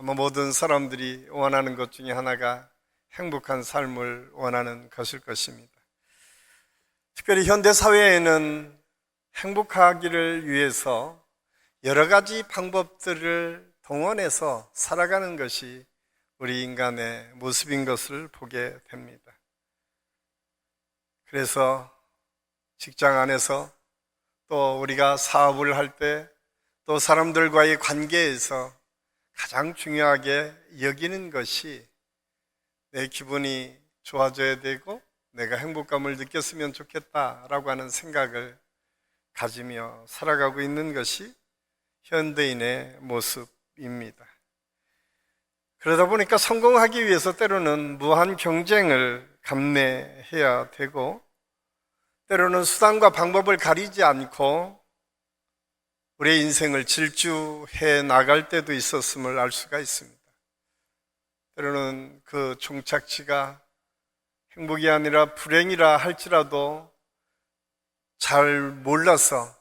아마 모든 사람들이 원하는 것 중에 하나가 행복한 삶을 원하는 것일 것입니다. 특별히 현대 사회에는 행복하기를 위해서 여러 가지 방법들을 동원해서 살아가는 것이 우리 인간의 모습인 것을 보게 됩니다. 그래서 직장 안에서 또 우리가 사업을 할 때 또 사람들과의 관계에서 가장 중요하게 여기는 것이 내 기분이 좋아져야 되고 내가 행복감을 느꼈으면 좋겠다라고 하는 생각을 가지며 살아가고 있는 것이 현대인의 모습입니다. 그러다 보니까 성공하기 위해서 때로는 무한 경쟁을 감내해야 되고 때로는 수단과 방법을 가리지 않고 우리의 인생을 질주해 나갈 때도 있었음을 알 수가 있습니다. 때로는 그 종착지가 행복이 아니라 불행이라 할지라도 잘 몰라서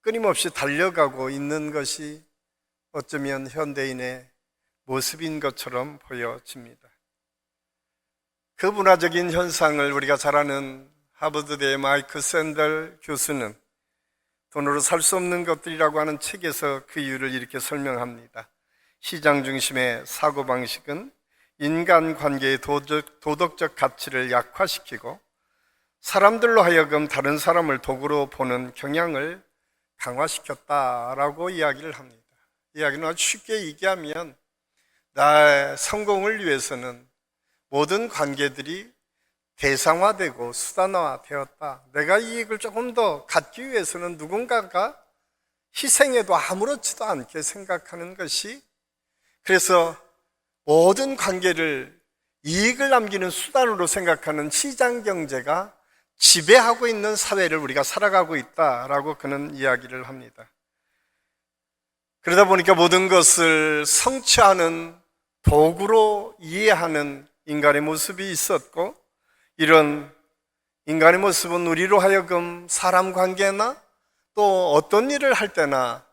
끊임없이 달려가고 있는 것이 어쩌면 현대인의 모습인 것처럼 보여집니다. 그 문화적인 현상을 우리가 잘 아는 하버드대의 마이크 샌델 교수는 돈으로 살 수 없는 것들이라고 하는 책에서 그 이유를 이렇게 설명합니다. 시장 중심의 사고방식은 인간관계의 도덕적 가치를 약화시키고 사람들로 하여금 다른 사람을 도구로 보는 경향을 강화시켰다라고 이야기를 합니다. 이야기는 아주 쉽게 얘기하면 나의 성공을 위해서는 모든 관계들이 대상화되고 수단화되었다. 내가 이익을 조금 더 갖기 위해서는 누군가가 희생해도 아무렇지도 않게 생각하는 것이, 그래서 모든 관계를 이익을 남기는 수단으로 생각하는 시장 경제가 지배하고 있는 사회를 우리가 살아가고 있다라고 그는 이야기를 합니다. 그러다 보니까 모든 것을 성취하는 도구로 이해하는 인간의 모습이 있었고, 이런 인간의 모습은 우리로 하여금 사람 관계나 또 어떤 일을 할 때나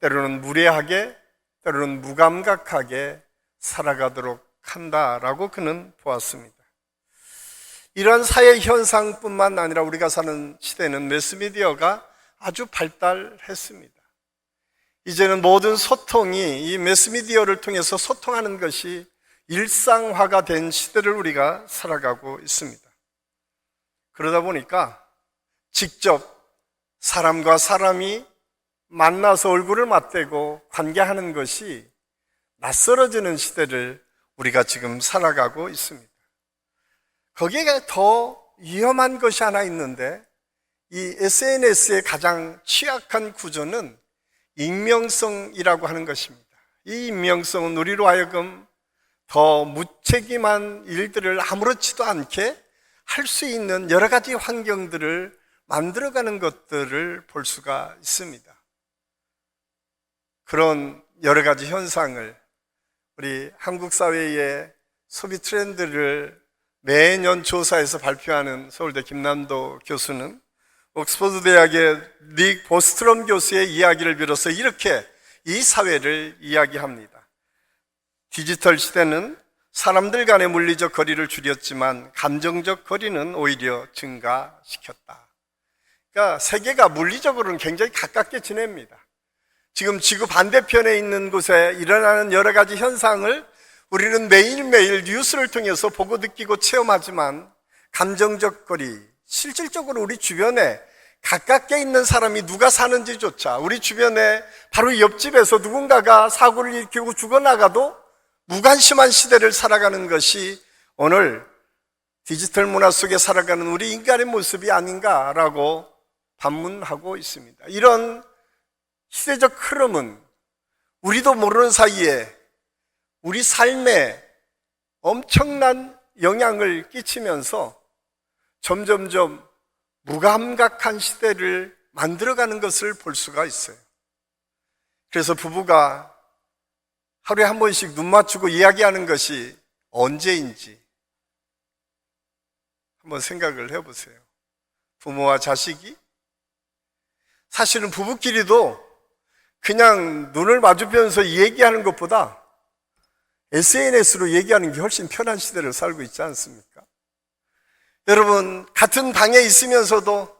때로는 무례하게, 때로는 무감각하게 살아가도록 한다라고 그는 보았습니다. 이러한 사회 현상뿐만 아니라 우리가 사는 시대는 매스미디어가 아주 발달했습니다. 이제는 모든 소통이 이 매스미디어를 통해서 소통하는 것이 일상화가 된 시대를 우리가 살아가고 있습니다. 그러다 보니까 직접 사람과 사람이 만나서 얼굴을 맞대고 관계하는 것이 낯설어지는 시대를 우리가 지금 살아가고 있습니다. 거기에 더 위험한 것이 하나 있는데, 이 SNS의 가장 취약한 구조는 익명성이라고 하는 것입니다. 이 익명성은 우리로 하여금 더 무책임한 일들을 아무렇지도 않게 할 수 있는 여러 가지 환경들을 만들어가는 것들을 볼 수가 있습니다. 그런 여러 가지 현상을 우리 한국 사회의 소비 트렌드를 매년 조사해서 발표하는 서울대 김남도 교수는 옥스퍼드 대학의 닉 보스트럼 교수의 이야기를 빌어서 이렇게 이 사회를 이야기합니다. 디지털 시대는 사람들 간의 물리적 거리를 줄였지만 감정적 거리는 오히려 증가시켰다. 그러니까 세계가 물리적으로는 굉장히 가깝게 지냅니다. 지금 지구 반대편에 있는 곳에 일어나는 여러 가지 현상을 우리는 매일매일 뉴스를 통해서 보고 느끼고 체험하지만 감정적 거리, 실질적으로 우리 주변에 가깝게 있는 사람이 누가 사는지조차, 우리 주변에 바로 옆집에서 누군가가 사고를 일으키고 죽어나가도 무관심한 시대를 살아가는 것이 오늘 디지털 문화 속에 살아가는 우리 인간의 모습이 아닌가라고 반문하고 있습니다. 이런 시대적 흐름은 우리도 모르는 사이에 우리 삶에 엄청난 영향을 끼치면서 점점점 무감각한 시대를 만들어가는 것을 볼 수가 있어요. 그래서 부부가 하루에 한 번씩 눈 맞추고 이야기하는 것이 언제인지 한번 생각을 해보세요. 부모와 자식이 사실은 부부끼리도 그냥 눈을 마주보면서 얘기하는 것보다 SNS로 얘기하는 게 훨씬 편한 시대를 살고 있지 않습니까? 여러분, 같은 방에 있으면서도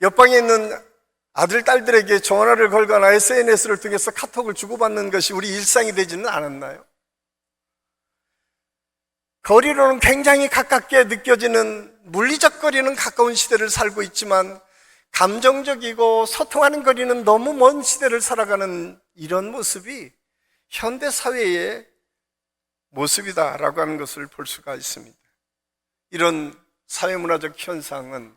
옆방에 있는 아들, 딸들에게 전화를 걸거나 SNS를 통해서 카톡을 주고받는 것이 우리 일상이 되지는 않았나요? 거리로는 굉장히 가깝게 느껴지는 물리적 거리는 가까운 시대를 살고 있지만 감정적이고 소통하는 거리는 너무 먼 시대를 살아가는 이런 모습이 현대 사회의 모습이다라고 하는 것을 볼 수가 있습니다. 이런 사회문화적 현상은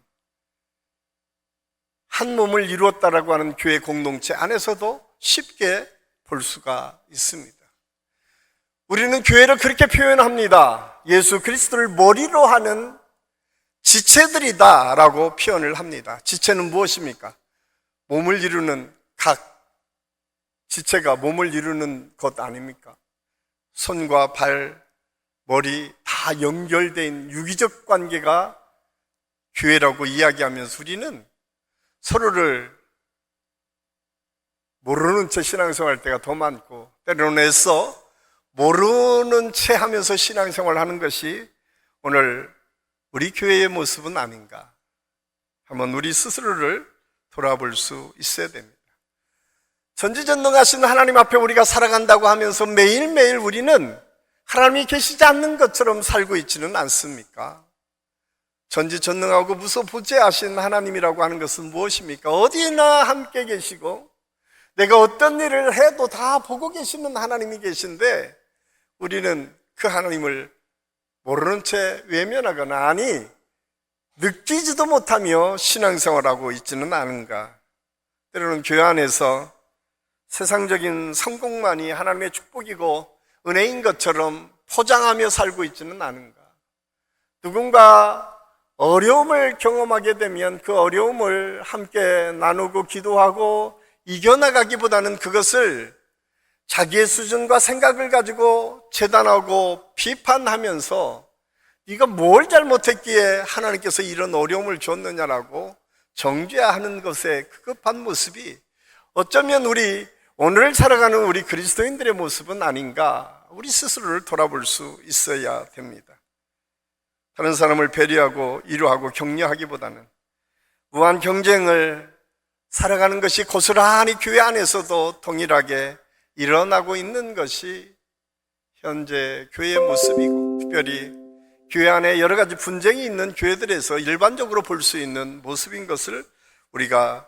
한 몸을 이루었다라고 하는 교회 공동체 안에서도 쉽게 볼 수가 있습니다. 우리는 교회를 그렇게 표현합니다. 예수 그리스도를 머리로 하는 지체들이다 라고 표현을 합니다. 지체는 무엇입니까? 몸을 이루는 각 지체가 몸을 이루는 것 아닙니까? 손과 발, 머리 다 연결된 유기적 관계가 교회라고 이야기하면서 우리는 서로를 모르는 채 신앙생활할 때가 더 많고 때로는 애써 모르는 채 하면서 신앙생활을 하는 것이 오늘 우리 교회의 모습은 아닌가 한번 우리 스스로를 돌아볼 수 있어야 됩니다. 전지전능하신 하나님 앞에 우리가 살아간다고 하면서 매일매일 우리는 하나님이 계시지 않는 것처럼 살고 있지는 않습니까? 전지전능하고 무소부재하신 하나님이라고 하는 것은 무엇입니까? 어디나 함께 계시고 내가 어떤 일을 해도 다 보고 계시는 하나님이 계신데 우리는 그 하나님을 모르는 채 외면하거나 아니 느끼지도 못하며 신앙생활하고 있지는 않은가? 때로는 교회 안에서 세상적인 성공만이 하나님의 축복이고 은혜인 것처럼 포장하며 살고 있지는 않은가? 누군가 어려움을 경험하게 되면 그 어려움을 함께 나누고 기도하고 이겨나가기보다는 그것을 자기의 수준과 생각을 가지고 재단하고 비판하면서 네가 뭘 잘못했기에 하나님께서 이런 어려움을 줬느냐라고 정죄하는 것에 급급한 모습이 어쩌면 우리 오늘 살아가는 우리 그리스도인들의 모습은 아닌가 우리 스스로를 돌아볼 수 있어야 됩니다. 다른 사람을 배려하고 위로하고 격려하기보다는 무한 경쟁을 살아가는 것이 고스란히 교회 안에서도 동일하게 일어나고 있는 것이 현재 교회의 모습이고 특별히 교회 안에 여러 가지 분쟁이 있는 교회들에서 일반적으로 볼 수 있는 모습인 것을 우리가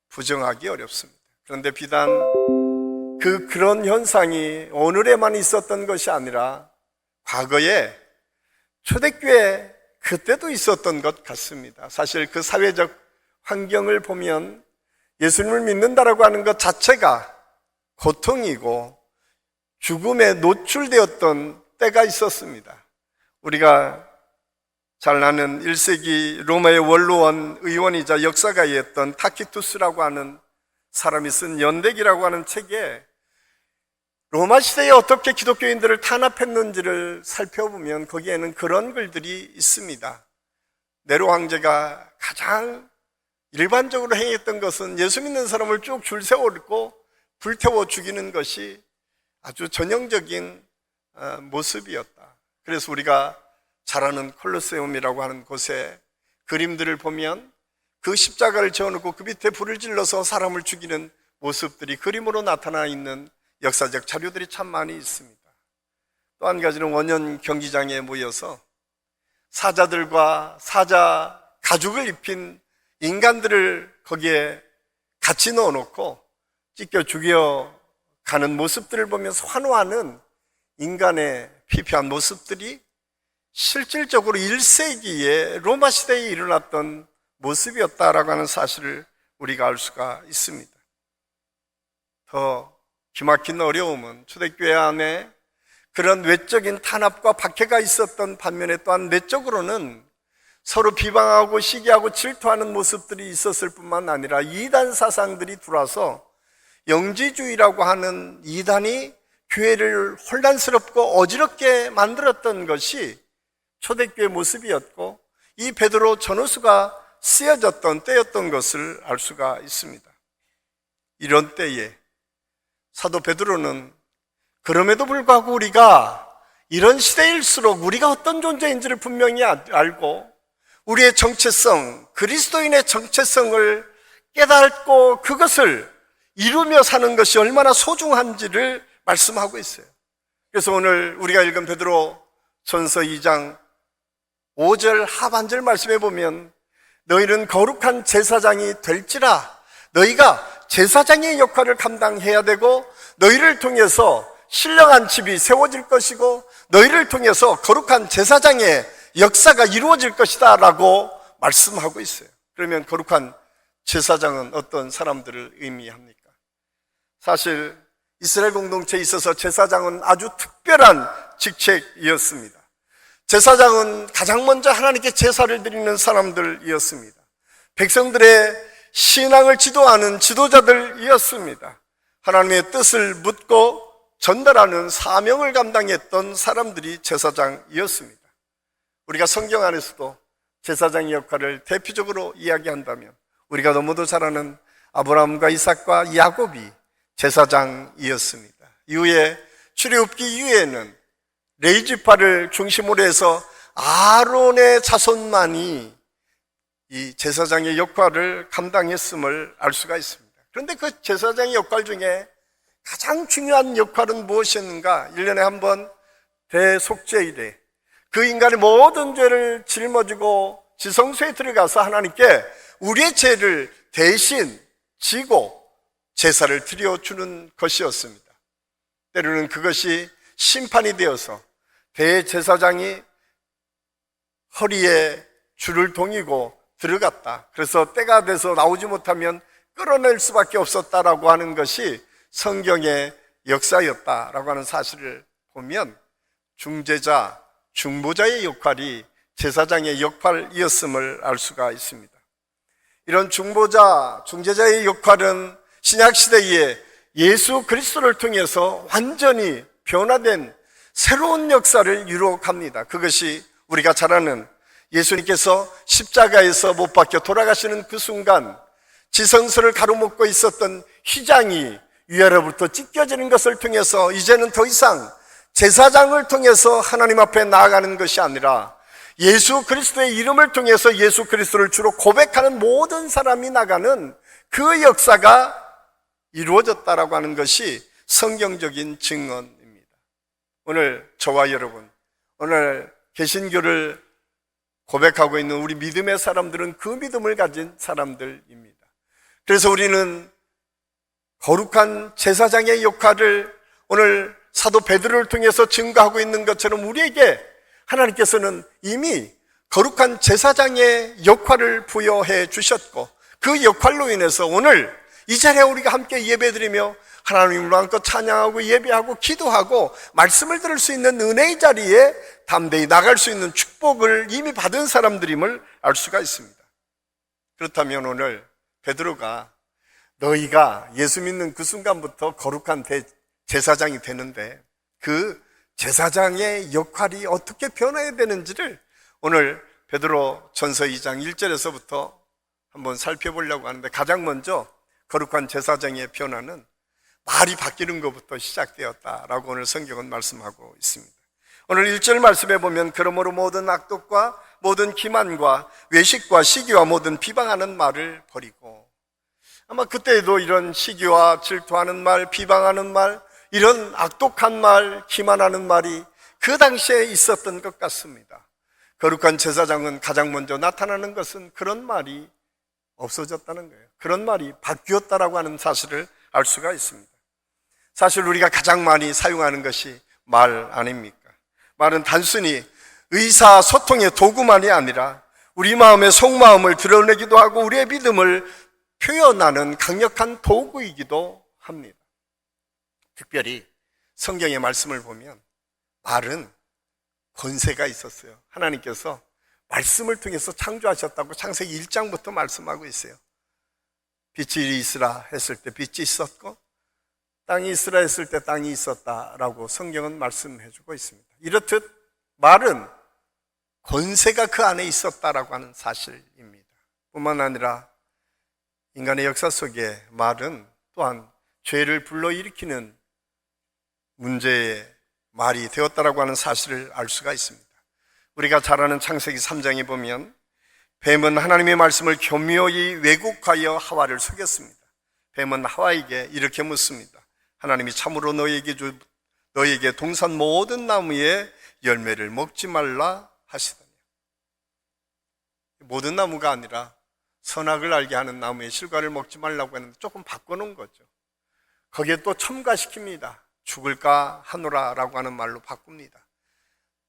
부정하기 어렵습니다. 그런데 비단 그런 현상이 오늘에만 있었던 것이 아니라 과거에 초대교회 그때도 있었던 것 같습니다. 사실 그 사회적 환경을 보면 예수님을 믿는다라고 하는 것 자체가 고통이고 죽음에 노출되었던 때가 있었습니다. 우리가 잘 아는 1세기 로마의 원로원 의원이자 역사가였던 타키투스라고 하는 사람이 쓴 연대기라고 하는 책에 로마 시대에 어떻게 기독교인들을 탄압했는지를 살펴보면 거기에는 그런 글들이 있습니다. 네로 황제가 가장 일반적으로 행했던 것은 예수 믿는 사람을 쭉 줄 세워놓고 불태워 죽이는 것이 아주 전형적인 모습이었다. 그래서 우리가 잘 아는 콜로세움이라고 하는 곳에 그림들을 보면 그 십자가를 지어놓고 그 밑에 불을 질러서 사람을 죽이는 모습들이 그림으로 나타나 있는 역사적 자료들이 참 많이 있습니다. 또 한 가지는 원년 경기장에 모여서 사자들과 사자 가죽을 입힌 인간들을 거기에 같이 넣어놓고 찢겨 죽여가는 모습들을 보면서 환호하는 인간의 피폐한 모습들이 실질적으로 1세기에 로마 시대에 일어났던 모습이었다라고 하는 사실을 우리가 알 수가 있습니다. 더 기막힌 어려움은 초대교회 안에 그런 외적인 탄압과 박해가 있었던 반면에 또한 내적으로는 서로 비방하고 시기하고 질투하는 모습들이 있었을 뿐만 아니라 이단 사상들이 들어와서 영지주의라고 하는 이단이 교회를 혼란스럽고 어지럽게 만들었던 것이 초대교회 모습이었고 이 베드로 전후수가 쓰여졌던 때였던 것을 알 수가 있습니다. 이런 때에 사도 베드로는 그럼에도 불구하고 우리가 이런 시대일수록 우리가 어떤 존재인지를 분명히 알고 우리의 정체성, 그리스도인의 정체성을 깨닫고 그것을 이루며 사는 것이 얼마나 소중한지를 말씀하고 있어요. 그래서 오늘 우리가 읽은 베드로 전서 2장 5절 하반절 말씀에 보면 너희는 거룩한 제사장이 될지라, 너희가 제사장의 역할을 감당해야 되고 너희를 통해서 신령한 집이 세워질 것이고 너희를 통해서 거룩한 제사장의 역사가 이루어질 것이다 라고 말씀하고 있어요. 그러면 거룩한 제사장은 어떤 사람들을 의미합니까? 사실 이스라엘 공동체에 있어서 제사장은 아주 특별한 직책이었습니다. 제사장은 가장 먼저 하나님께 제사를 드리는 사람들이었습니다. 백성들의 신앙을 지도하는 지도자들이었습니다. 하나님의 뜻을 묻고 전달하는 사명을 감당했던 사람들이 제사장이었습니다. 우리가 성경 안에서도 제사장의 역할을 대표적으로 이야기한다면 우리가 너무도 잘 아는 아브라함과 이삭과 야곱이 제사장이었습니다. 이후에 출애굽기 이후에는 레위지파를 중심으로 해서 아론의 자손만이 이 제사장의 역할을 감당했음을 알 수가 있습니다. 그런데 그 제사장의 역할 중에 가장 중요한 역할은 무엇이었는가? 1년에 한 번 대속죄일에 그 인간의 모든 죄를 짊어지고 지성소에 들어가서 하나님께 우리의 죄를 대신 지고 제사를 드려주는 것이었습니다. 때로는 그것이 심판이 되어서 대제사장이 허리에 줄을 동이고 들어갔다. 그래서 때가 돼서 나오지 못하면 끌어낼 수밖에 없었다라고 하는 것이 성경의 역사였다라고 하는 사실을 보면 중재자, 중보자의 역할이 제사장의 역할이었음을 알 수가 있습니다. 이런 중보자, 중재자의 역할은 신약시대에 예수 그리스도를 통해서 완전히 변화된 새로운 역사를 이루어갑니다. 그것이 우리가 잘 아는 예수님께서 십자가에서 못 박혀 돌아가시는 그 순간 지성소를 가로막고 있었던 휘장이 위아래부터 찢겨지는 것을 통해서 이제는 더 이상 제사장을 통해서 하나님 앞에 나아가는 것이 아니라 예수 그리스도의 이름을 통해서 예수 그리스도를 주로 고백하는 모든 사람이 나가는 그 역사가 이루어졌다라고 하는 것이 성경적인 증언입니다. 오늘 저와 여러분, 오늘 개신교를 고백하고 있는 우리 믿음의 사람들은 그 믿음을 가진 사람들입니다. 그래서 우리는 거룩한 제사장의 역할을 오늘 사도 베드로를 통해서 증거하고 있는 것처럼 우리에게 하나님께서는 이미 거룩한 제사장의 역할을 부여해 주셨고 그 역할로 인해서 오늘 이 자리에 우리가 함께 예배드리며 하나님을 마음껏 찬양하고 예배하고 기도하고 말씀을 들을 수 있는 은혜의 자리에 담대히 나갈 수 있는 축복을 이미 받은 사람들임을 알 수가 있습니다. 그렇다면 오늘 베드로가 너희가 예수 믿는 그 순간부터 거룩한 제사장이 되는데 그 제사장의 역할이 어떻게 변해야 되는지를 오늘 베드로 전서 2장 1절에서부터 한번 살펴보려고 하는데 가장 먼저 거룩한 제사장의 변화는 말이 바뀌는 것부터 시작되었다라고 오늘 성경은 말씀하고 있습니다. 오늘 1절 말씀에 보면 그러므로 모든 악독과 모든 기만과 외식과 시기와 모든 비방하는 말을 버리고, 아마 그때에도 이런 시기와 질투하는 말, 비방하는 말, 이런 악독한 말, 기만하는 말이 그 당시에 있었던 것 같습니다. 거룩한 제사장은 가장 먼저 나타나는 것은 그런 말이 없어졌다는 거예요. 그런 말이 바뀌었다라고 하는 사실을 알 수가 있습니다. 사실 우리가 가장 많이 사용하는 것이 말 아닙니까? 말은 단순히 의사소통의 도구만이 아니라 우리 마음의 속마음을 드러내기도 하고 우리의 믿음을 표현하는 강력한 도구이기도 합니다. 특별히 성경의 말씀을 보면 말은 권세가 있었어요. 하나님께서 말씀을 통해서 창조하셨다고 창세기 1장부터 말씀하고 있어요. 빛이 있으라 했을 때 빛이 있었고 땅이 있으라 했을 때 땅이 있었다라고 성경은 말씀해주고 있습니다. 이렇듯 말은 권세가 그 안에 있었다라고 하는 사실입니다. 뿐만 아니라 인간의 역사 속에 말은 또한 죄를 불러일으키는 문제의 말이 되었다라고 하는 사실을 알 수가 있습니다. 우리가 잘 아는 창세기 3장에 보면 뱀은 하나님의 말씀을 교묘히 왜곡하여 하와를 속였습니다. 뱀은 하와에게 이렇게 묻습니다. 하나님이 참으로 너에게 동산 모든 나무의 열매를 먹지 말라 하시더니, 모든 나무가 아니라 선악을 알게 하는 나무의 실과를 먹지 말라고 했는데 조금 바꿔놓은 거죠. 거기에 또 첨가시킵니다. 죽을까 하노라 라고 하는 말로 바꿉니다.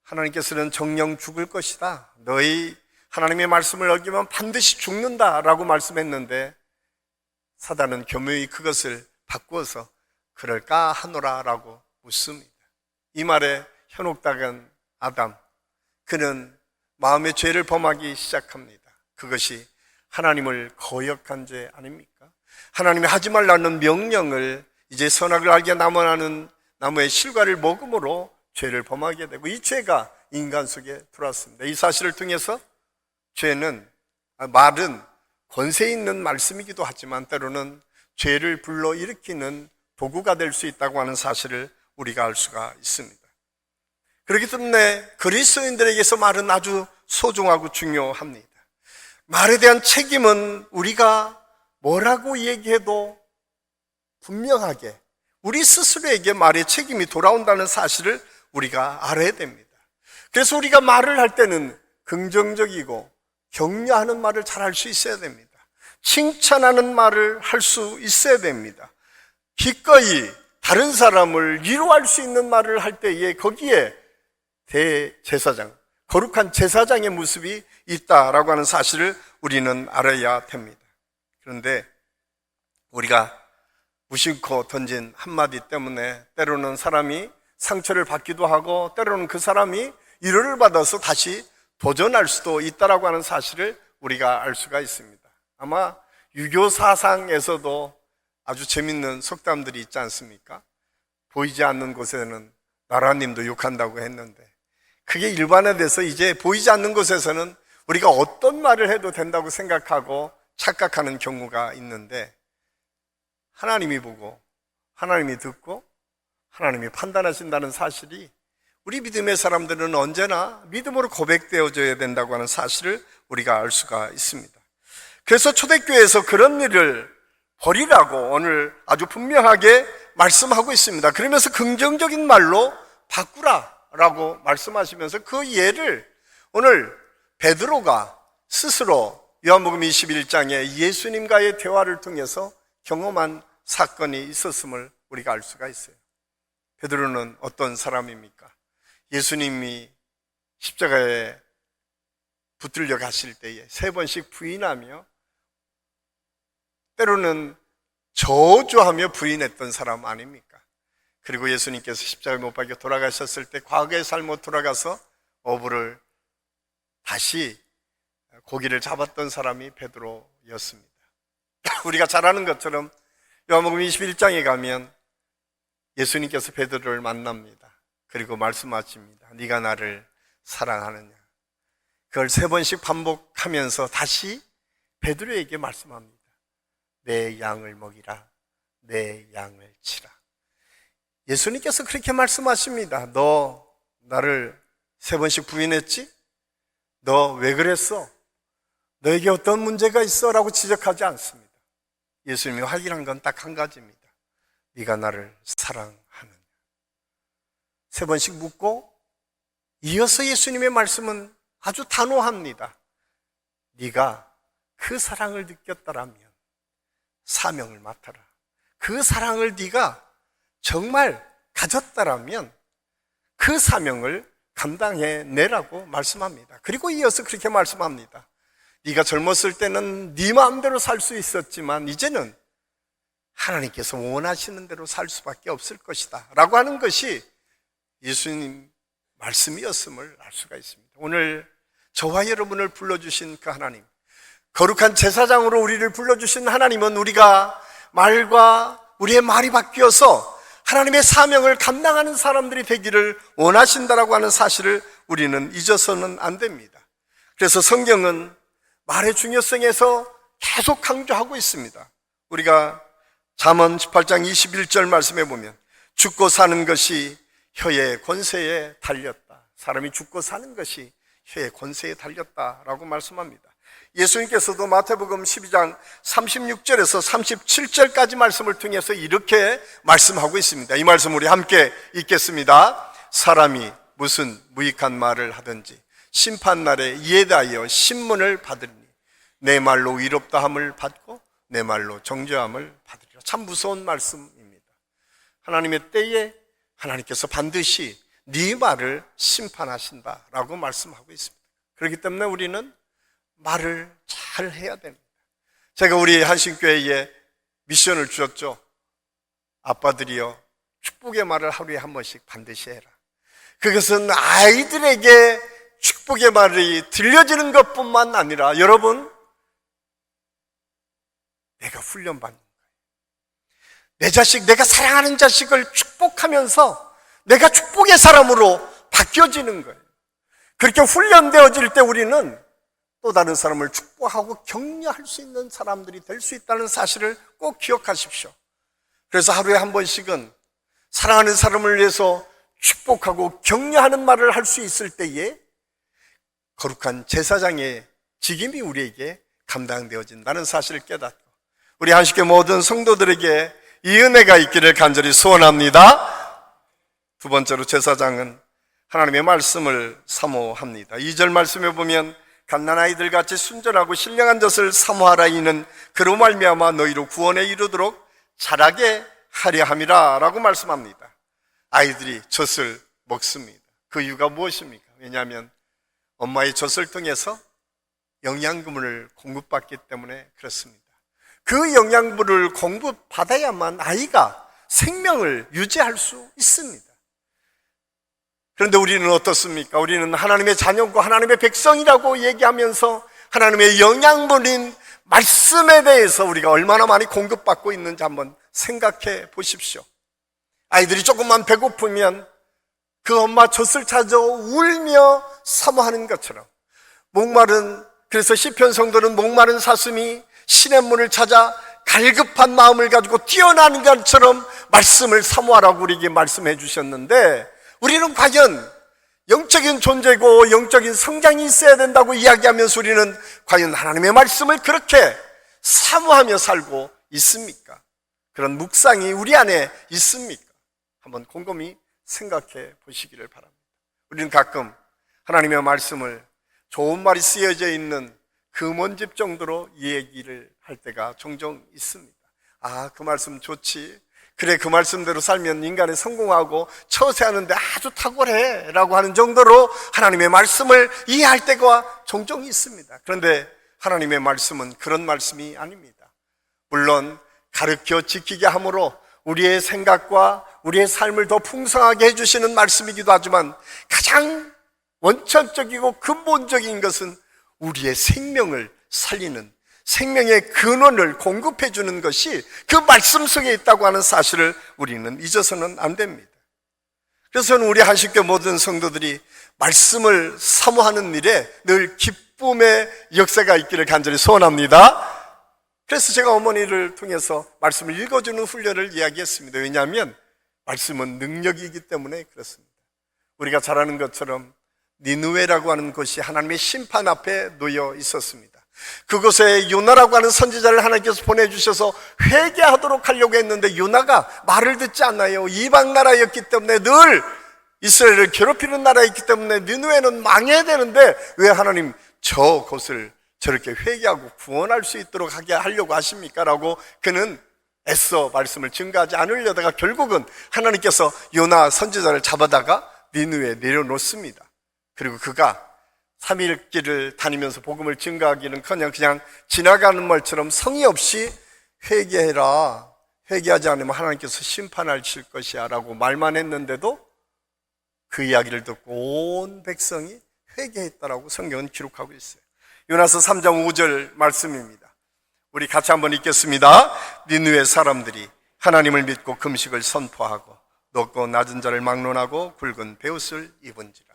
하나님께서는 정령 죽을 것이다, 너희 하나님의 말씀을 어기면 반드시 죽는다 라고 말씀했는데 사단은 교묘히 그것을 바꾸어서 그럴까 하노라 라고 묻습니다. 이 말에 현혹당한 아담, 그는 마음의 죄를 범하기 시작합니다. 그것이 하나님을 거역한 죄 아닙니까? 하나님이 하지 말라는 명령을 이제 선악을 알게 나무라는 나무의 실과를 먹음으로 죄를 범하게 되고, 이 죄가 인간 속에 들어왔습니다. 이 사실을 통해서 말은 권세 있는 말씀이기도 하지만 때로는 죄를 불러일으키는 도구가 될 수 있다고 하는 사실을 우리가 알 수가 있습니다. 그렇기 때문에 그리스도인들에게서 말은 아주 소중하고 중요합니다. 말에 대한 책임은 우리가 뭐라고 얘기해도 분명하게 우리 스스로에게 말의 책임이 돌아온다는 사실을 우리가 알아야 됩니다. 그래서 우리가 말을 할 때는 긍정적이고 격려하는 말을 잘 할 수 있어야 됩니다. 칭찬하는 말을 할 수 있어야 됩니다. 기꺼이 다른 사람을 위로할 수 있는 말을 할 때에 거기에 대제사장, 거룩한 제사장의 모습이 있다라고 하는 사실을 우리는 알아야 됩니다. 그런데 우리가 무심코 던진 한마디 때문에 때로는 사람이 상처를 받기도 하고 때로는 그 사람이 위로를 받아서 다시 도전할 수도 있다라고 하는 사실을 우리가 알 수가 있습니다. 아마 유교 사상에서도 아주 재밌는 속담들이 있지 않습니까? 보이지 않는 곳에는 나라님도 욕한다고 했는데, 그게 일반화돼서 이제 보이지 않는 곳에서는 우리가 어떤 말을 해도 된다고 생각하고 착각하는 경우가 있는데, 하나님이 보고 하나님이 듣고 하나님이 판단하신다는 사실이 우리 믿음의 사람들은 언제나 믿음으로 고백되어져야 된다고 하는 사실을 우리가 알 수가 있습니다. 그래서 초대교회에서 그런 일을 버리라고 오늘 아주 분명하게 말씀하고 있습니다. 그러면서 긍정적인 말로 바꾸라라고 말씀하시면서 그 예를 오늘 베드로가 스스로 요한복음 21장에 예수님과의 대화를 통해서 경험한 사건이 있었음을 우리가 알 수가 있어요. 베드로는 어떤 사람입니까? 예수님이 십자가에 붙들려 가실 때에 3번씩 부인하며 때로는 저주하며 부인했던 사람 아닙니까? 그리고 예수님께서 십자가에 못 박혀 돌아가셨을 때 과거의 삶으로 돌아가서 어부를 다시 고기를 잡았던 사람이 베드로였습니다. 우리가 잘 아는 것처럼 요한복음 21장에 가면 예수님께서 베드로를 만납니다. 그리고 말씀하십니다. 네가 나를 사랑하느냐. 그걸 3번씩 반복하면서 다시 베드로에게 말씀합니다. 내 양을 먹이라, 내 양을 치라. 예수님께서 그렇게 말씀하십니다. 너 나를 3번씩 부인했지? 너 왜 그랬어? 너에게 어떤 문제가 있어? 라고 지적하지 않습니다. 예수님이 확인한 건 딱 한 가지입니다. 네가 나를 사랑하느냐. 3번씩 묻고 이어서 예수님의 말씀은 아주 단호합니다. 네가 그 사랑을 느꼈다라면 사명을 맡아라. 그 사랑을 네가 정말 가졌다라면 그 사명을 감당해내라고 말씀합니다. 그리고 이어서 그렇게 말씀합니다. 네가 젊었을 때는 네 마음대로 살 수 있었지만 이제는 하나님께서 원하시는 대로 살 수밖에 없을 것이다 라고 하는 것이 예수님 말씀이었음을 알 수가 있습니다. 오늘 저와 여러분을 불러주신 그 하나님, 거룩한 제사장으로 우리를 불러주신 하나님은 우리가 말과 우리의 말이 바뀌어서 하나님의 사명을 감당하는 사람들이 되기를 원하신다라고 하는 사실을 우리는 잊어서는 안 됩니다. 그래서 성경은 말의 중요성에서 계속 강조하고 있습니다. 우리가 잠언 18장 21절 말씀해 보면 죽고 사는 것이 혀의 권세에 달렸다. 사람이 죽고 사는 것이 혀의 권세에 달렸다라고 말씀합니다. 예수님께서도 마태복음 12장 36절에서 37절까지 말씀을 통해서 이렇게 말씀하고 있습니다. 이 말씀 우리 함께 읽겠습니다. 사람이 무슨 무익한 말을 하든지 심판날에 이에 대하여 신문을 받으니 내 말로 의롭다함을 받고 내 말로 정죄함을 받으리라. 참 무서운 말씀입니다. 하나님의 때에 하나님께서 반드시 네 말을 심판하신다라고 말씀하고 있습니다. 그렇기 때문에 우리는 말을 잘 해야 됩니다. 제가 우리 한신교회에 미션을 주었죠. 아빠들이여 축복의 말을 하루에 한 번씩 반드시 해라. 그것은 아이들에게 축복의 말이 들려지는 것뿐만 아니라 여러분, 내가 훈련받는 거예요. 내 자식, 내가 사랑하는 자식을 축복하면서 내가 축복의 사람으로 바뀌어지는 거예요. 그렇게 훈련되어질 때 우리는 또 다른 사람을 축복하고 격려할 수 있는 사람들이 될 수 있다는 사실을 꼭 기억하십시오. 그래서 하루에 한 번씩은 사랑하는 사람을 위해서 축복하고 격려하는 말을 할 수 있을 때에 거룩한 제사장의 직임이 우리에게 감당되어진다는 사실을 깨닫고 우리 한식교 모든 성도들에게 이 은혜가 있기를 간절히 소원합니다. 두 번째로 제사장은 하나님의 말씀을 사모합니다. 2절 말씀에 보면 갓난아이들 같이 순전하고 신령한 젖을 사모하라. 이는 그로 말미암아 너희로 구원에 이르도록 자라게 하려 함이라 라고 말씀합니다. 아이들이 젖을 먹습니다. 그 이유가 무엇입니까? 왜냐하면 엄마의 젖을 통해서 영양분을 공급받기 때문에 그렇습니다. 그 영양분을 공급받아야만 아이가 생명을 유지할 수 있습니다. 그런데 우리는 어떻습니까? 우리는 하나님의 자녀고 하나님의 백성이라고 얘기하면서 하나님의 영양분인 말씀에 대해서 우리가 얼마나 많이 공급받고 있는지 한번 생각해 보십시오. 아이들이 조금만 배고프면 그 엄마 젖을 찾아 울며 사모하는 것처럼 그래서 시편 성도는 목마른 사슴이 시냇물을 찾아 갈급한 마음을 가지고 뛰어나는 것처럼 말씀을 사모하라고 우리에게 말씀해 주셨는데 우리는 과연 영적인 존재고 영적인 성장이 있어야 된다고 이야기하면서 우리는 과연 하나님의 말씀을 그렇게 사모하며 살고 있습니까? 그런 묵상이 우리 안에 있습니까? 한번 곰곰이 생각해 보시기를 바랍니다. 우리는 가끔 하나님의 말씀을 좋은 말이 쓰여져 있는 금원집 정도로 얘기를 할 때가 종종 있습니다. 아, 그 말씀 좋지. 그래, 그 말씀대로 살면 인간이 성공하고 처세하는데 아주 탁월해 라고 하는 정도로 하나님의 말씀을 이해할 때가 종종 있습니다. 그런데 하나님의 말씀은 그런 말씀이 아닙니다. 물론 가르쳐 지키게 함으로 우리의 생각과 우리의 삶을 더 풍성하게 해주시는 말씀이기도 하지만 가장 원천적이고 근본적인 것은 우리의 생명을 살리는 생명의 근원을 공급해 주는 것이 그 말씀 속에 있다고 하는 사실을 우리는 잊어서는 안 됩니다. 그래서 저는 우리 한식교 모든 성도들이 말씀을 사모하는 일에 늘 기쁨의 역사가 있기를 간절히 소원합니다. 그래서 제가 어머니를 통해서 말씀을 읽어주는 훈련을 이야기했습니다. 왜냐하면 말씀은 능력이기 때문에 그렇습니다. 우리가 잘 아는 것처럼 니느웨라고 하는 곳이 하나님의 심판 앞에 놓여 있었습니다. 그곳에 요나라고 하는 선지자를 하나님께서 보내주셔서 회개하도록 하려고 했는데 요나가 말을 듣지 않아요. 이방 나라였기 때문에 늘 이스라엘을 괴롭히는 나라였기 때문에 니느웨는 망해야 되는데 왜 하나님 저 곳을 저렇게 회개하고 구원할 수 있도록 하게 하려고 하십니까? 라고 그는 애써 말씀을 증거하지 않으려다가 결국은 하나님께서 요나 선지자를 잡아다가 니느웨에 내려놓습니다. 그리고 그가 3일 길을 다니면서 복음을 증거하기는커녕 그냥 지나가는 말처럼 성의 없이 회개해라, 회개하지 않으면 하나님께서 심판하실 것이야 라고 말만 했는데도 그 이야기를 듣고 온 백성이 회개했다라고 성경은 기록하고 있어요. 요나서 3장 5절 말씀입니다. 우리 같이 한번 읽겠습니다. 니느웨 사람들이 하나님을 믿고 금식을 선포하고 높고 낮은 자를 막론하고 굵은 베옷을 입은지라.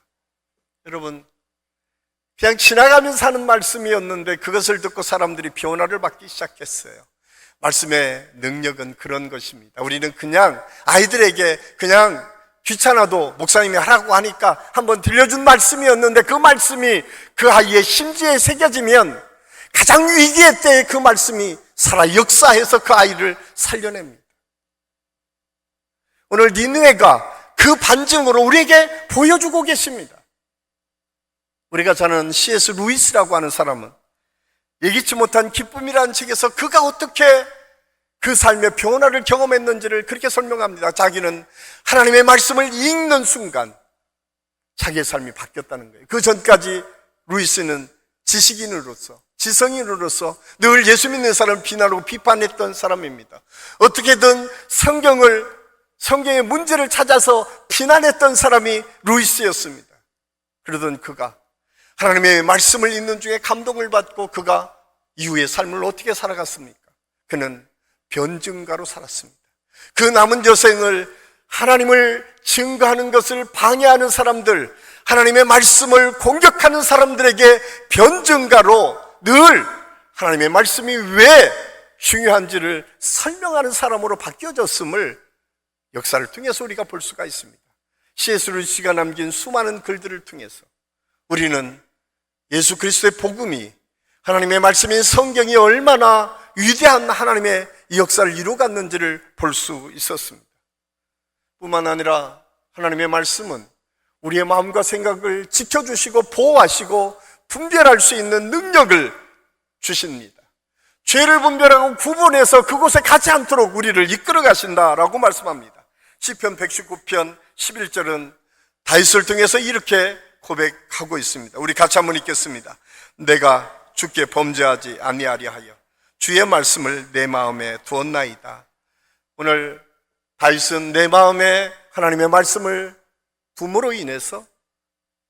여러분, 그냥 지나가면서 하는 말씀이었는데 그것을 듣고 사람들이 변화를 받기 시작했어요. 말씀의 능력은 그런 것입니다. 우리는 그냥 아이들에게 그냥 귀찮아도 목사님이 하라고 하니까 한번 들려준 말씀이었는데 그 말씀이 그 아이의 심지에 새겨지면 가장 위기의 때에 그 말씀이 살아 역사해서 그 아이를 살려냅니다. 오늘 니느웨가 그 반증으로 우리에게 보여주고 계십니다. 우리가 잘 아는 C.S. 루이스라고 하는 사람은 예기치 못한 기쁨이라는 책에서 그가 어떻게 그 삶의 변화를 경험했는지를 그렇게 설명합니다. 자기는 하나님의 말씀을 읽는 순간 자기의 삶이 바뀌었다는 거예요. 그 전까지 루이스는 지식인으로서, 지성인으로서 늘 예수 믿는 사람을 비난하고 비판했던 사람입니다. 어떻게든 성경의 문제를 찾아서 비난했던 사람이 루이스였습니다. 그러던 그가 하나님의 말씀을 읽는 중에 감동을 받고 그가 이후의 삶을 어떻게 살아갔습니까? 그는 변증가로 살았습니다. 그 남은 여생을 하나님을 증거하는 것을 방해하는 사람들, 하나님의 말씀을 공격하는 사람들에게 변증가로 늘 하나님의 말씀이 왜 중요한지를 설명하는 사람으로 바뀌어졌음을 역사를 통해서 우리가 볼 수가 있습니다. C.S. 루이스가 남긴 수많은 글들을 통해서 우리는 예수 그리스도의 복음이, 하나님의 말씀인 성경이 얼마나 위대한 하나님의 이 역사를 이루어갔는지를 볼 수 있었습니다. 뿐만 아니라 하나님의 말씀은 우리의 마음과 생각을 지켜주시고 보호하시고 분별할 수 있는 능력을 주십니다. 죄를 분별하고 구분해서 그곳에 가지 않도록 우리를 이끌어 가신다라고 말씀합니다. 시편 119편 11절은 다윗을 통해서 이렇게 고백하고 있습니다. 우리 같이 한번 읽겠습니다. 내가 주께 범죄하지 아니하리 하여 주의 말씀을 내 마음에 두었나이다. 오늘 다윗은 내 마음에 하나님의 말씀을 둠으로 인해서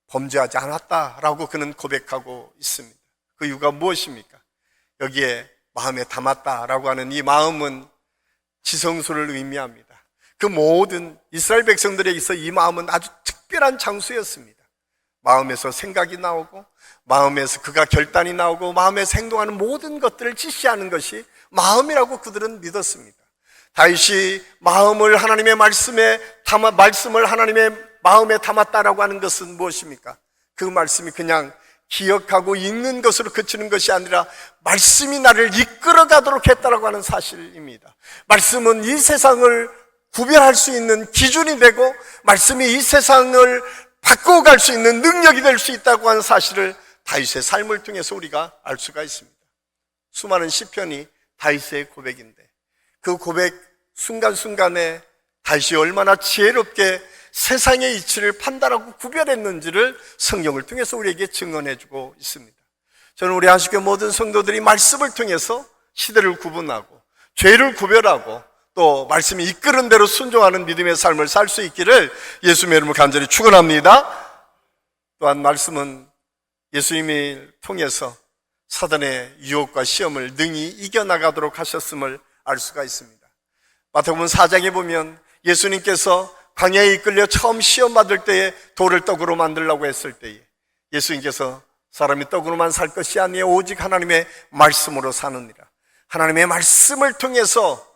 범죄하지 않았다라고 그는 고백하고 있습니다. 그 이유가 무엇입니까? 여기에 마음에 담았다라고 하는 이 마음은 지성소를 의미합니다. 그 모든 이스라엘 백성들에게서 이 마음은 아주 특별한 장소였습니다. 마음에서 생각이 나오고 마음에서 그가 결단이 나오고 마음에서 행동하는 모든 것들을 지시하는 것이 마음이라고 그들은 믿었습니다. 다윗이 마음을 하나님의 말씀을 하나님의 마음에 담았다라고 하는 것은 무엇입니까? 그 말씀이 그냥 기억하고 읽는 것으로 그치는 것이 아니라 말씀이 나를 이끌어 가도록 했다라고 하는 사실입니다. 말씀은 이 세상을 구별할 수 있는 기준이 되고 말씀이 이 세상을 바꾸어갈 수 있는 능력이 될 수 있다고 하는 사실을 다윗의 삶을 통해서 우리가 알 수가 있습니다. 수많은 시편이 다윗의 고백인데 그 고백 순간순간에 다윗이 얼마나 지혜롭게 세상의 이치를 판단하고 구별했는지를 성경을 통해서 우리에게 증언해주고 있습니다. 저는 우리 안식교 모든 성도들이 말씀을 통해서 시대를 구분하고 죄를 구별하고 또 말씀이 이끄는 대로 순종하는 믿음의 삶을 살 수 있기를 예수님의 이름으로 간절히 축원합니다. 또한 말씀은 예수님을 통해서 사단의 유혹과 시험을 능히 이겨나가도록 하셨음을 알 수가 있습니다. 마태복음 4장에 보면 예수님께서 광야에 이끌려 처음 시험받을 때에 돌을 떡으로 만들려고 했을 때에 예수님께서 사람이 떡으로만 살 것이 아니라 오직 하나님의 말씀으로 사느니라. 하나님의 말씀을 통해서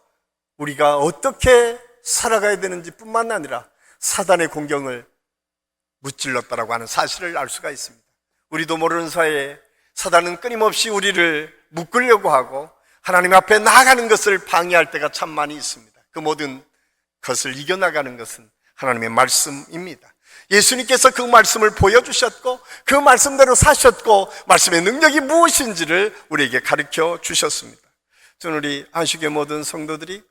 우리가 어떻게 살아가야 되는지 뿐만 아니라 사단의 공격을 무찔렀다라고 하는 사실을 알 수가 있습니다. 우리도 모르는 사이에 사단은 끊임없이 우리를 묶으려고 하고 하나님 앞에 나아가는 것을 방해할 때가 참 많이 있습니다. 그 모든 것을 이겨나가는 것은 하나님의 말씀입니다. 예수님께서 그 말씀을 보여주셨고 그 말씀대로 사셨고 말씀의 능력이 무엇인지를 우리에게 가르쳐 주셨습니다. 저는 우리 안식의 모든 성도들이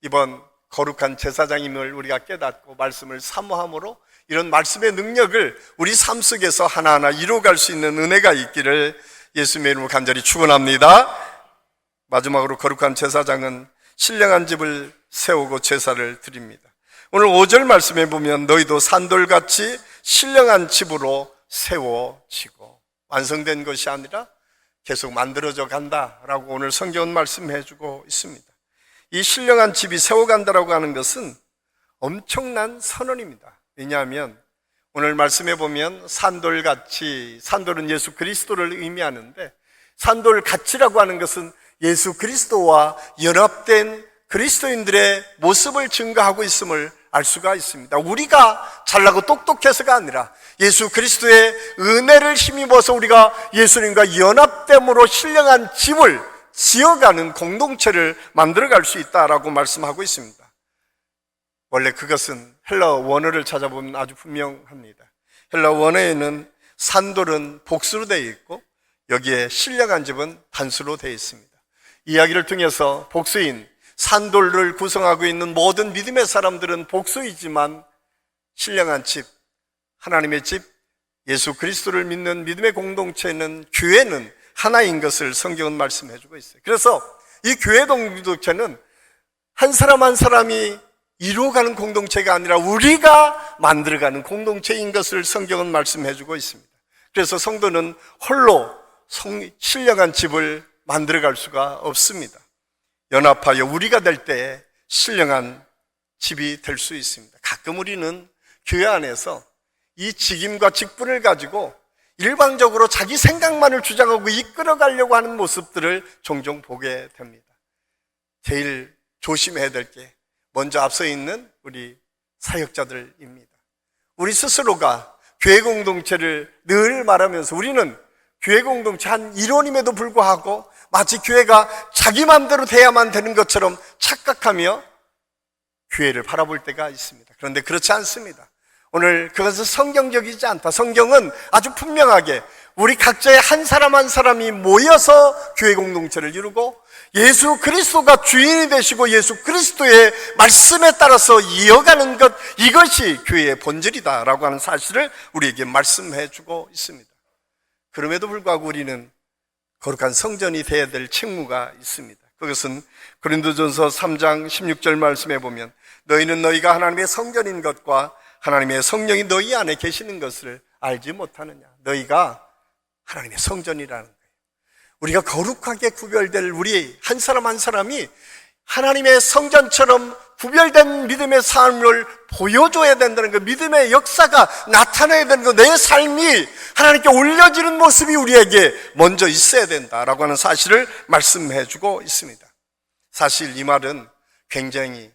이번 거룩한 제사장임을 우리가 깨닫고 말씀을 사모함으로 이런 말씀의 능력을 우리 삶 속에서 하나하나 이루어갈 수 있는 은혜가 있기를 예수님의 이름으로 간절히 축원합니다. 마지막으로 거룩한 제사장은 신령한 집을 세우고 제사를 드립니다. 오늘 5절 말씀에 보면 너희도 산돌같이 신령한 집으로 세워지고 완성된 것이 아니라 계속 만들어져 간다라고 오늘 성경은 말씀해주고 있습니다. 이 신령한 집이 세워간다라고 하는 것은 엄청난 선언입니다. 왜냐하면 오늘 말씀해 보면 산돌같이, 산돌은 예수 그리스도를 의미하는데 산돌같이라고 하는 것은 예수 그리스도와 연합된 그리스도인들의 모습을 증거하고 있음을 알 수가 있습니다. 우리가 잘나고 똑똑해서가 아니라 예수 그리스도의 은혜를 힘입어서 우리가 예수님과 연합됨으로 신령한 집을 지어가는 공동체를 만들어갈 수 있다라고 말씀하고 있습니다. 원래 그것은 헬라어 원어를 찾아보면 아주 분명합니다. 헬라어 원어에는 산돌은 복수로 되어 있고 여기에 신령한 집은 단수로 되어 있습니다. 이야기를 통해서 복수인 산돌을 구성하고 있는 모든 믿음의 사람들은 복수이지만 신령한 집, 하나님의 집, 예수 그리스도를 믿는 믿음의 공동체는, 교회는 하나인 것을 성경은 말씀해 주고 있어요. 그래서 이 교회 공동체는 한 사람 한 사람이 이루어가는 공동체가 아니라 우리가 만들어가는 공동체인 것을 성경은 말씀해 주고 있습니다. 그래서 성도는 홀로 신령한 집을 만들어갈 수가 없습니다. 연합하여 우리가 될 때에 신령한 집이 될 수 있습니다. 가끔 우리는 교회 안에서 이 직임과 직분을 가지고 일방적으로 자기 생각만을 주장하고 이끌어가려고 하는 모습들을 종종 보게 됩니다. 제일 조심해야 될 게 먼저 앞서 있는 우리 사역자들입니다. 우리 스스로가 교회 공동체를 늘 말하면서 우리는 교회 공동체 한 일원임에도 불구하고 마치 교회가 자기 마음대로 돼야만 되는 것처럼 착각하며 교회를 바라볼 때가 있습니다. 그런데 그렇지 않습니다. 오늘 그것은 성경적이지 않다. 성경은 아주 분명하게 우리 각자의 한 사람 한 사람이 모여서 교회 공동체를 이루고 예수 그리스도가 주인이 되시고 예수 그리스도의 말씀에 따라서 이어가는 것, 이것이 교회의 본질이다라고 하는 사실을 우리에게 말씀해 주고 있습니다. 그럼에도 불구하고 우리는 거룩한 성전이 되어야 될 책무가 있습니다. 그것은 고린도전서 3장 16절 말씀에 보면 너희는 너희가 하나님의 성전인 것과 하나님의 성령이 너희 안에 계시는 것을 알지 못하느냐. 너희가 하나님의 성전이라는 거예요. 우리가 거룩하게 구별될 우리 한 사람 한 사람이 하나님의 성전처럼 구별된 믿음의 삶을 보여줘야 된다는 거, 믿음의 역사가 나타나야 되는 거, 내 삶이 하나님께 올려지는 모습이 우리에게 먼저 있어야 된다라고 하는 사실을 말씀해주고 있습니다. 사실 이 말은 굉장히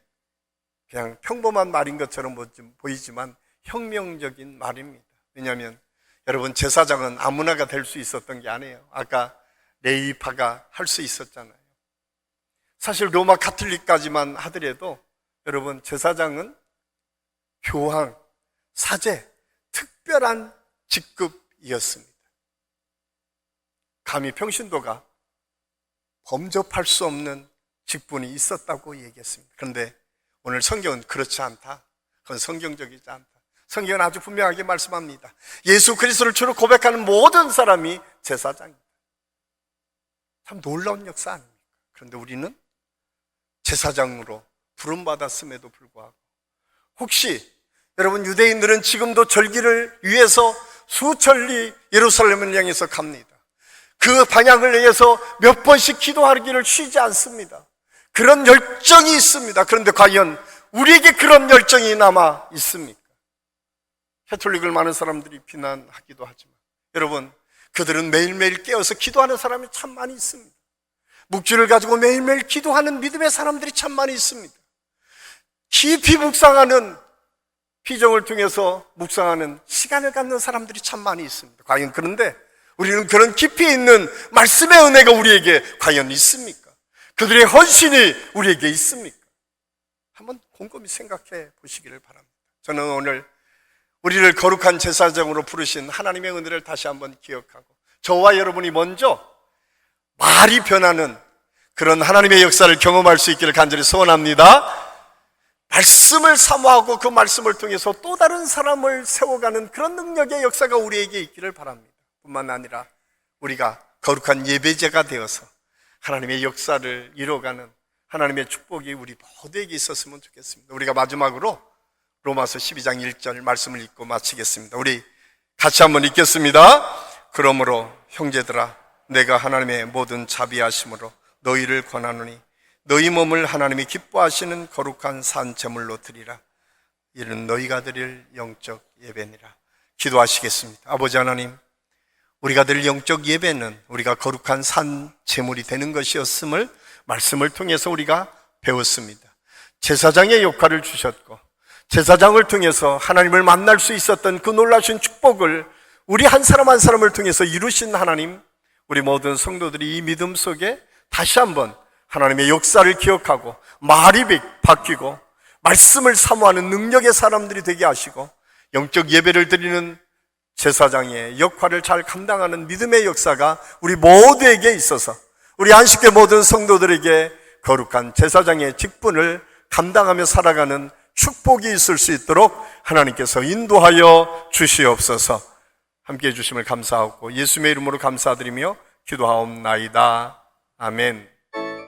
그냥 평범한 말인 것처럼 보이지만 혁명적인 말입니다. 왜냐하면 여러분, 제사장은 아무나가 될 수 있었던 게 아니에요. 아까 레위파가 할 수 있었잖아요. 사실 로마 가톨릭까지만 하더라도 여러분, 제사장은 교황, 사제, 특별한 직급이었습니다. 감히 평신도가 범접할 수 없는 직분이 있었다고 얘기했습니다. 그런데 오늘 성경은 그렇지 않다. 그건 성경적이지 않다. 성경은 아주 분명하게 말씀합니다. 예수 그리스도를 주로 고백하는 모든 사람이 제사장입니다. 참 놀라운 역사 아닙니까? 그런데 우리는 제사장으로 부름받았음에도 불구하고, 혹시 여러분, 유대인들은 지금도 절기를 위해서 수천리 예루살렘을 향해서 갑니다. 그 방향을 위해서 몇 번씩 기도하기를 쉬지 않습니다. 그런 열정이 있습니다. 그런데 과연 우리에게 그런 열정이 남아 있습니까? 캐톨릭을 많은 사람들이 비난하기도 하지만 여러분, 그들은 매일매일 깨어서 기도하는 사람이 참 많이 있습니다. 묵주를 가지고 매일매일 기도하는 믿음의 사람들이 참 많이 있습니다. 깊이 묵상하는, 피정을 통해서 묵상하는 시간을 갖는 사람들이 참 많이 있습니다. 과연 그런데 우리는 그런 깊이 있는 말씀의 은혜가 우리에게 과연 있습니까? 그들의 헌신이 우리에게 있습니까? 한번 곰곰이 생각해 보시기를 바랍니다. 저는 오늘 우리를 거룩한 제사장으로 부르신 하나님의 은혜를 다시 한번 기억하고, 저와 여러분이 먼저 말이 변하는 그런 하나님의 역사를 경험할 수 있기를 간절히 소원합니다. 말씀을 사모하고 그 말씀을 통해서 또 다른 사람을 세워가는 그런 능력의 역사가 우리에게 있기를 바랍니다. 뿐만 아니라 우리가 거룩한 예배제가 되어서 하나님의 역사를 이뤄가는 하나님의 축복이 우리 모두에게 있었으면 좋겠습니다. 우리가 마지막으로 로마서 12장 1절 말씀을 읽고 마치겠습니다. 우리 같이 한번 읽겠습니다. 그러므로 형제들아, 내가 하나님의 모든 자비하심으로 너희를 권하노니 너희 몸을 하나님이 기뻐하시는 거룩한 산 제물로 드리라. 이는 너희가 드릴 영적 예배니라. 기도하시겠습니다. 아버지 하나님, 우리가 드릴 영적 예배는 우리가 거룩한 산 제물이 되는 것이었음을 말씀을 통해서 우리가 배웠습니다. 제사장의 역할을 주셨고, 제사장을 통해서 하나님을 만날 수 있었던 그 놀라신 축복을 우리 한 사람 한 사람을 통해서 이루신 하나님, 우리 모든 성도들이 이 믿음 속에 다시 한번 하나님의 역사를 기억하고 말이 바뀌고 말씀을 사모하는 능력의 사람들이 되게 하시고 영적 예배를 드리는 제사장의 역할을 잘 감당하는 믿음의 역사가 우리 모두에게 있어서 우리 안식교 모든 성도들에게 거룩한 제사장의 직분을 감당하며 살아가는 축복이 있을 수 있도록 하나님께서 인도하여 주시옵소서. 함께해 주심을 감사하고 예수님의 이름으로 감사드리며 기도하옵나이다. 아멘.